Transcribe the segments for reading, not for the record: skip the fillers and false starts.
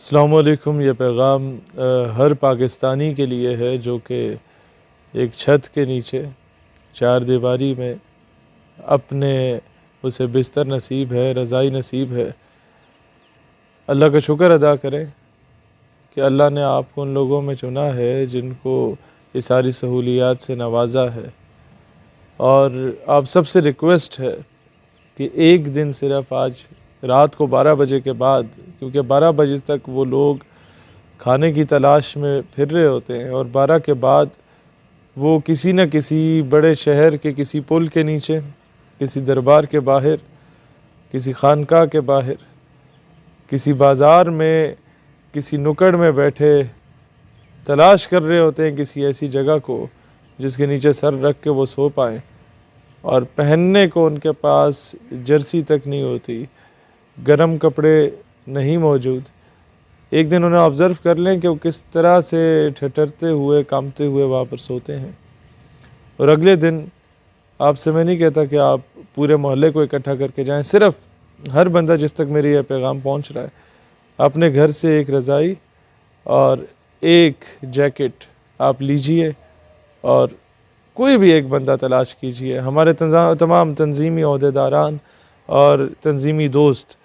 السلام علیکم۔ یہ پیغام ہر پاکستانی کے لیے ہے جو کہ ایک چھت کے نیچے چار دیواری میں اپنے اسے بستر نصیب ہے، رضائی نصیب ہے۔ اللہ کا شکر ادا کریں کہ اللہ نے آپ کو ان لوگوں میں چنا ہے جن کو یہ ساری سہولیات سے نوازا ہے، اور آپ سب سے ریکویسٹ ہے کہ ایک دن صرف آج رات کو 12 بجے کے بعد، کیونکہ 12 بجے تک وہ لوگ کھانے کی تلاش میں پھر رہے ہوتے ہیں، اور 12 کے بعد وہ کسی نہ کسی بڑے شہر کے کسی پل کے نیچے، کسی دربار کے باہر، کسی خانقاہ کے باہر، کسی بازار میں، کسی نکڑ میں بیٹھے تلاش کر رہے ہوتے ہیں کسی ایسی جگہ کو جس کے نیچے سر رکھ کے وہ سو پائیں، اور پہننے کو ان کے پاس جرسی تک نہیں ہوتی، گرم کپڑے نہیں موجود۔ ایک دن انہیں آبزرو کر لیں کہ وہ کس طرح سے ٹھٹرتے ہوئے، کامتے ہوئے وہاں پر سوتے ہیں، اور اگلے دن آپ سے میں نہیں کہتا کہ آپ پورے محلے کو اکٹھا کر کے جائیں، صرف ہر بندہ جس تک میری یہ پیغام پہنچ رہا ہے اپنے گھر سے ایک رضائی اور ایک جیکٹ آپ لیجئے، اور کوئی بھی ایک بندہ تلاش کیجئے۔ ہمارے تمام تنظیمی عہدیداران اور تنظیمی دوست،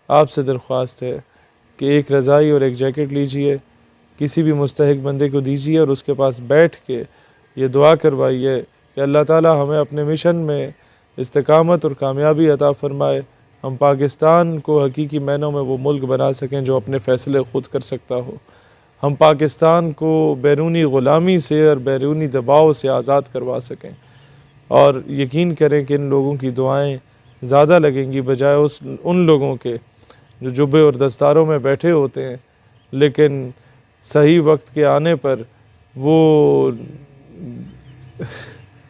آپ سے درخواست ہے کہ ایک رضائی اور ایک جیکٹ لیجئے، کسی بھی مستحق بندے کو دیجئے، اور اس کے پاس بیٹھ کے یہ دعا کروائیے کہ اللہ تعالی ہمیں اپنے مشن میں استقامت اور کامیابی عطا فرمائے، ہم پاکستان کو حقیقی معنوں میں وہ ملک بنا سکیں جو اپنے فیصلے خود کر سکتا ہو، ہم پاکستان کو بیرونی غلامی سے اور بیرونی دباؤ سے آزاد کروا سکیں، اور یقین کریں کہ ان لوگوں کی دعائیں زیادہ لگیں گی بجائے ان لوگوں کے جو جبے اور دستاروں میں بیٹھے ہوتے ہیں، لیکن صحیح وقت کے آنے پر وہ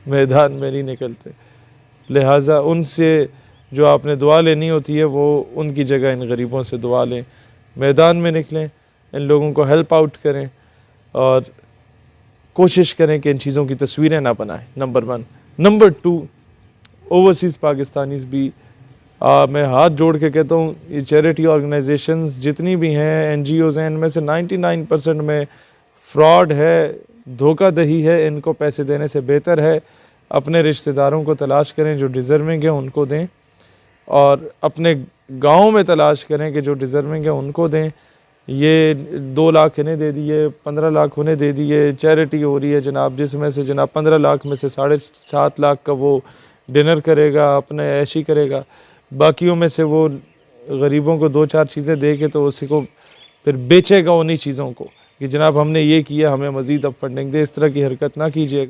میدان میں نہیں نکلتے۔ لہٰذا ان سے جو آپ نے دعا لینی ہوتی ہے وہ ان کی جگہ ان غریبوں سے دعا لیں، میدان میں نکلیں، ان لوگوں کو ہیلپ آؤٹ کریں، اور کوشش کریں کہ ان چیزوں کی تصویریں نہ بنائیں، نمبر 1۔ نمبر 2، اوورسیز پاکستانیز بھی میں ہاتھ جوڑ کے کہتا ہوں، یہ چیریٹی آرگنائزیشنز جتنی بھی ہیں، این جی اوز ہیں، ان میں سے 99% میں فراڈ ہے، دھوکہ دہی ہے۔ ان کو پیسے دینے سے بہتر ہے اپنے رشتہ داروں کو تلاش کریں جو ڈیزرونگ ہیں، ان کو دیں، اور اپنے گاؤں میں تلاش کریں کہ جو ڈیزرونگ ہیں ان کو دیں۔ یہ 2 لاکھ انہیں دے دیے، 15 لاکھ انہیں دے دیے، چیریٹی ہو رہی ہے جناب، جس میں سے جناب 15 لاکھ میں سے 7.5 لاکھ کا وہ ڈنر کرے گا، اپنے عیشی کرے گا، باقیوں میں سے وہ غریبوں کو 2-4 چیزیں دے کے تو اسی کو پھر بیچے گا انہی چیزوں کو کہ جناب ہم نے یہ کیا، ہمیں مزید اب فنڈنگ دے۔ اس طرح کی حرکت نہ کیجیے گا۔